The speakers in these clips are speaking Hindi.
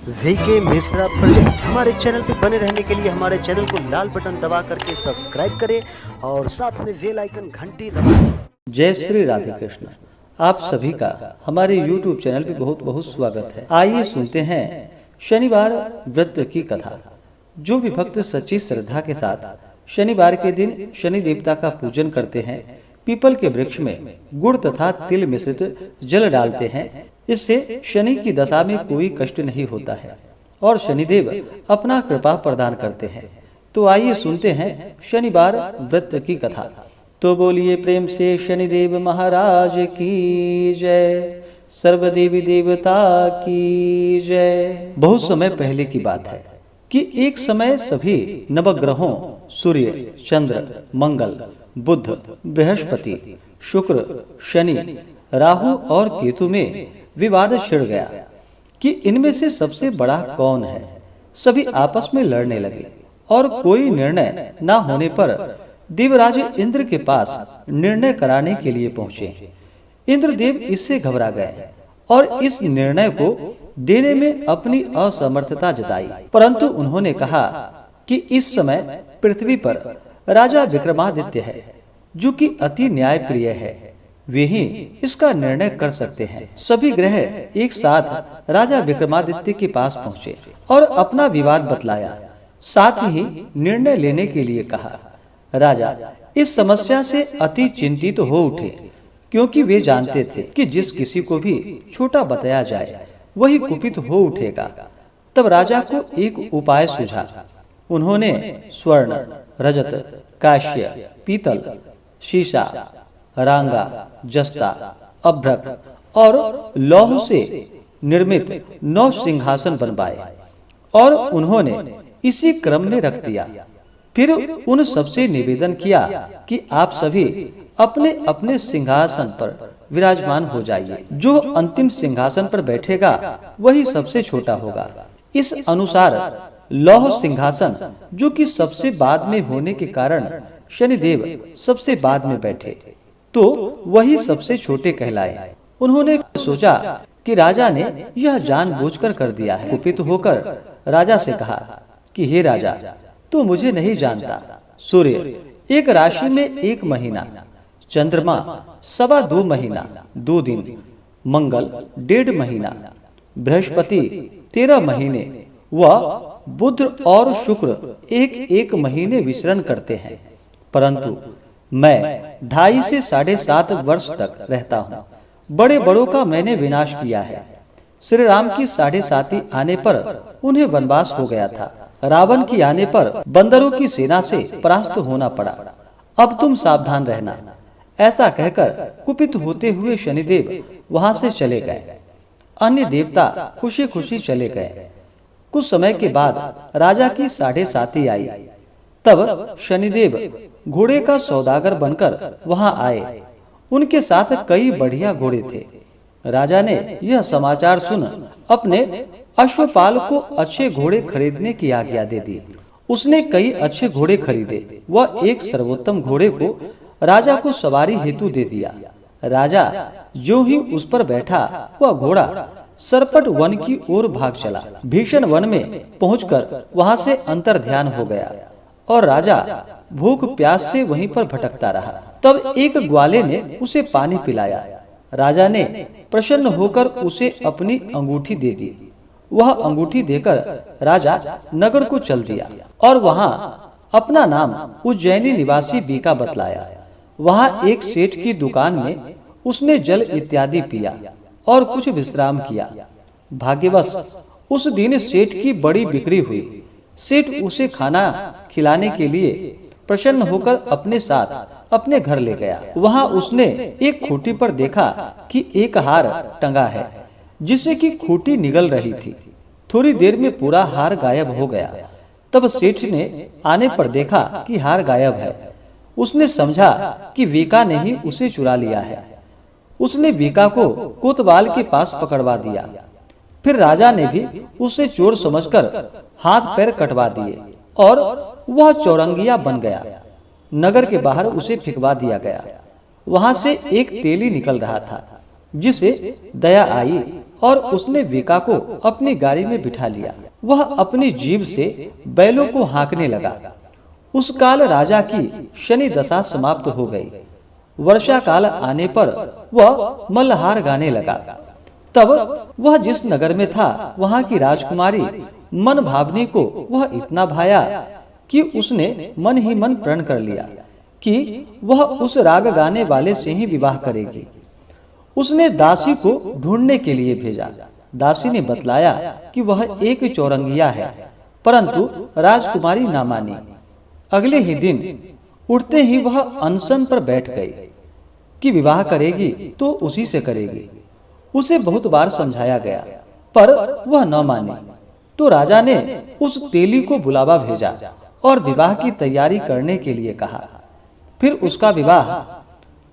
VK Mishra project. हमारे चैनल पे बने रहने के लिए हमारे चैनल को लाल बटन दबा करके सब्सक्राइब करें और साथ में बेल आइकन घंटी दबाएं। जय श्री राधे कृष्ण। आप सभी का हमारे YouTube चैनल पे बहुत बहुत स्वागत है। आइए सुनते हैं शनिवार व्रत की कथा। जो भी भक्त सच्ची श्रद्धा के साथ शनिवार के दिन शनि देवता का पूजन करते हैं, पीपल के वृक्ष में गुड़ तथा तिल मिश्रित जल डालते हैं, इससे शनि की दशा में कोई कष्ट नहीं होता है और शनिदेव अपना कृपा प्रदान करते हैं। तो आइए सुनते हैं शनिवार व्रत की कथा। तो बोलिए प्रेम से शनिदेव महाराज की जय, सर्वदेवी देवता की जय। बहुत समय पहले की बात है कि एक समय सभी नवग्रहों सूर्य, चंद्र, मंगल, बुध, बृहस्पति, शुक्र, शनि, राहु और केतु में विवाद छिड़ गया कि इनमें से सबसे बड़ा कौन है। सभी आपस में लड़ने लगे और कोई निर्णय न होने पर देवराज इंद्र के पास निर्णय कराने के लिए पहुंचे। इंद्रदेव इससे घबरा गए और इस निर्णय को देने में अपनी असमर्थता जताई, परंतु उन्होंने कहा कि इस समय पृथ्वी पर राजा विक्रमादित्य है, जो कि अति न्यायप्रिय है, वे ही इसका निर्णय कर सकते हैं। सभी ग्रह एक साथ राजा विक्रमादित्य के पास पहुंचे और अपना विवाद बतलाया, साथ ही निर्णय लेने के लिए कहा। राजा इस समस्या से अति चिंतित हो उठे, क्योंकि वे जानते थे कि जिस किसी को भी छोटा बताया जाए वही कुपित हो उठेगा। तब राजा को एक उपाय सूझा। उन्होंने स्वर्ण, रजत, कांस्य, पीतल, शीशा, रांगा, जस्ता, अभ्रक और लौह से निर्मित 9 सिंहासन बनवाए और उन्होंने इसी क्रम में रख दिया। फिर उन सबसे निवेदन किया कि आप सभी अपने अपने सिंहासन पर विराजमान हो जाइए। जो अंतिम सिंहासन पर बैठेगा वही सबसे छोटा होगा। इस अनुसार लौह सिंहासन, जो कि सबसे बाद में होने के कारण शनिदेव सबसे बाद में बैठे, तो वही सबसे छोटे कहलाए। उन्होंने सोचा कि राजा ने यह जानबूझकर कर दिया है। कुपित होकर राजा से कहा कि हे राजा, तू मुझे नहीं जानता। सूर्य एक राशि में 1 महीना, चंद्रमा 2.25 महीना 2 दिन, मंगल 1.5 महीना, बृहस्पति 13 महीने व बुध और शुक्र 1 महीने विचरण करते हैं, परंतु मैं 2.5 से 7.5 वर्ष तक रहता हूँ। बड़े बड़ों का मैंने विनाश किया है। श्री राम की 7.5 आने पर उन्हें वनवास हो गया था। रावण की आने पर बंदरों की सेना से परास्त होना पड़ा। अब तुम सावधान रहना। ऐसा कहकर कुपित होते हुए शनिदेव वहां से चले गए। अन्य देवता खुशी खुशी चले गए। कुछ समय के बाद राजा की 7.5 आई। तब शनिदेव घोड़े का सौदागर बनकर वहां आए। उनके साथ कई बढ़िया घोड़े थे। राजा ने यह समाचार सुन अपने अश्वपाल को अच्छे घोड़े खरीदने की आज्ञा दे दी। उसने कई अच्छे घोड़े खरीदे। वह एक सर्वोत्तम घोड़े को राजा को सवारी हेतु दे दिया। राजा जो ही उस पर बैठा, वह घोड़ा सरपट वन की ओर भाग चला। भीषण वन में पहुंचकर वहां से अंतर्ध्यान हो गया और राजा भूख प्यास से वहीं पर भटकता रहा। तब एक ग्वाले ने उसे पानी पिलाया। राजा ने प्रसन्न होकर उसे अपनी अंगूठी दे दी। वह अंगूठी देकर राजा नगर को चल दिया और वहां अपना नाम उज्जैनी निवासी बीका बतलाया। वहां एक सेठ की दुकान में उसने जल इत्यादि पिया और कुछ विश्राम किया। भाग्यवश उस दिन सेठ की बड़ी बिक्री हुई। सेठ उसे खाना खिलाने के लिए प्रसन्न होकर अपने साथ अपने घर ले गया। वहां उसने एक खूंटी पर देखा कि एक हार टंगा है, जिससे कि खूंटी निगल रही थी। थोड़ी देर में पूरा हार गायब हो गया। तब सेठ ने आने पर देखा कि हार गायब है। उसने समझा कि वीका ने ही उसे चुरा लिया है। उसने वीका को कोतवाल के पास पकड़वा दिया। फिर राजा ने भी उसे चोर समझकर हाथ पैर कटवा दिए और वह चौरंगिया बन गया। नगर के बाहर उसे फेंकवा दिया गया। वहां से एक तेली निकल रहा था, जिसे दया आई और उसने विका को अपनी गाड़ी में बिठा लिया। वह अपनी जीभ से बैलों को हाँकने लगा। उस काल राजा की शनि दशा समाप्त हो गई। वर्षा काल आने पर वह मल्लहार गाने लगा। तब वह जिस नगर में था वहां की राजकुमारी मन भावनी को वह इतना भाया कि उसने मन ही मन प्रण कर लिया कि वह उस राग गाने वाले से ही विवाह करेगी। उसने दासी को ढूंढने के लिए भेजा। दासी ने बतलाया कि वह एक चौरंगिया है, परंतु राजकुमारी ना मानी। अगले ही दिन उठते ही वह अनशन पर बैठ गई कि विवाह करेगी तो उसी से करेगी। उसे बहुत बार समझाया गया पर वह न मानी। तो राजा ने उस तेली को बुलावा भेजा और विवाह की तैयारी करने के लिए कहा। फिर उसका विवाह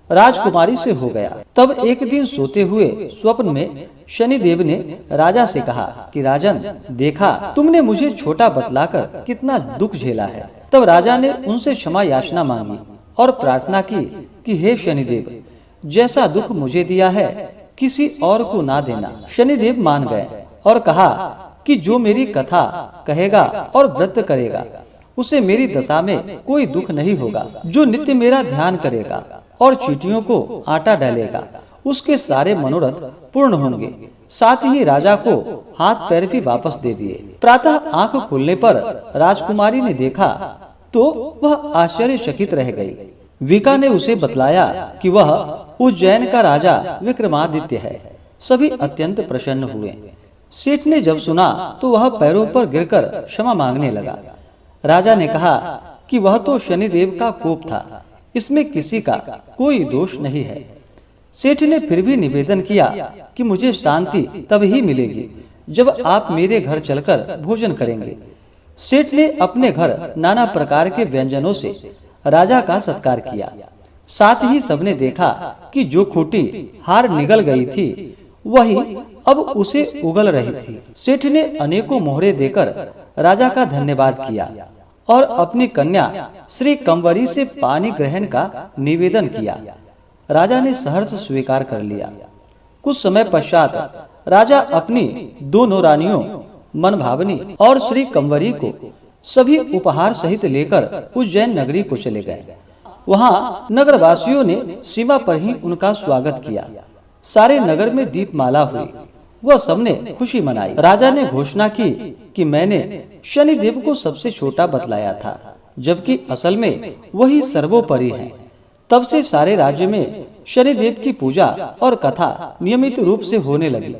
राजकुमारी से हो गया। तब एक दिन सोते हुए स्वप्न में शनिदेव ने राजा से कहा कि राजन, देखा तुमने मुझे छोटा बतलाकर कितना दुख झेला है। तब राजा ने उनसे क्षमा याचना मांगी और प्रार्थना की कि हे शनिदेव, जैसा दुख मुझे दिया है किसी और को ना देना। शनिदेव मान गए और कहा कि जो मेरी कथा कहेगा और व्रत करेगा उसे मेरी दशा में कोई दुख नहीं होगा। जो नित्य मेरा ध्यान करेगा और चींटियों को आटा डालेगा उसके सारे मनोरथ पूर्ण होंगे। साथ ही राजा को हाथ पैर भी वापस दे दिए। प्रातः आंख खुलने पर राजकुमारी ने देखा तो वह आश्चर्यचकित रह गई। विका ने उसे बतलाया कि वह उज्जैन का राजा विक्रमादित्य है। सभी अत्यंत प्रसन्न हुए। सेठ ने जब सुना तो वह पैरों पर गिरकर क्षमा मांगने लगा। राजा ने कहा कि वह तो शनिदेव का कोप था, इसमें किसी का कोई दोष नहीं है। सेठ ने फिर भी निवेदन किया कि मुझे शांति तब ही मिलेगी जब आप मेरे घर चलकर भोजन करेंगे। सेठ ने अपने घर नाना प्रकार के व्यंजनों से राजा का सत्कार किया। साथ ही सबने देखा कि जो खूंटी हार निगल गई थी वही अब उसे उगल रही थी। सेठ ने अनेकों मोहरे देकर राजा का धन्यवाद किया और अपनी कन्या श्री कंवरी से पानी ग्रहण का निवेदन किया। राजा ने सहर्ष स्वीकार कर लिया। कुछ समय पश्चात राजा अपनी दोनों रानियों मनभावनी और श्री कंवरी को सभी उपहार सहित लेकर उज्जैन नगरी को चले गए। वहां नगरवासियों ने सीमा पर ही उनका स्वागत किया। सारे नगर में दीपमाला हुई। वह सबने खुशी मनाई। राजा ने घोषणा की कि मैंने शनिदेव को सबसे छोटा बतलाया था, जबकि असल में वही सर्वोपरि है। तब से सारे राज्य में शनिदेव की पूजा और कथा नियमित रूप से होने लगी।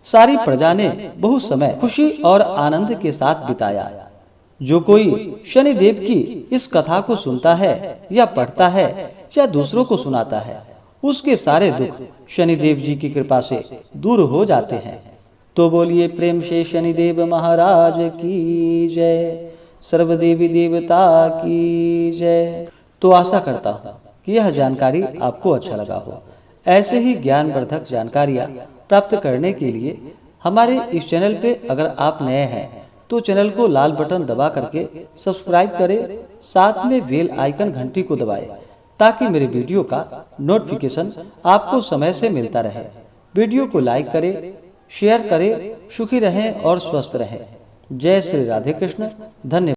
सारी प्रजा ने बहुत समय खुशी और आनंद के साथ बिताया। जो कोई शनिदेव की इस कथा को सुनता है या पढ़ता है या दूसरों को सुनाता है, उसके सारे दुख शनिदेव जी की कृपा से दूर हो जाते हैं। तो बोलिए प्रेम से शनिदेव महाराज की जय, सर्वदेवी देवता की जय। तो आशा करता हूँ कि यह जानकारी आपको अच्छा लगा हो। ऐसे ही ज्ञानवर्धक जानकारियाँ प्राप्त करने के लिए हमारे इस चैनल पे अगर आप नए हैं तो चैनल को लाल बटन दबा करके सब्सक्राइब करें। साथ में बेल आइकन घंटी को दबाएं ताकि मेरे वीडियो का नोटिफिकेशन आपको समय से मिलता रहे। वीडियो को लाइक करें, शेयर करें। सुखी रहें और स्वस्थ रहें। जय श्री राधे कृष्ण। धन्यवाद।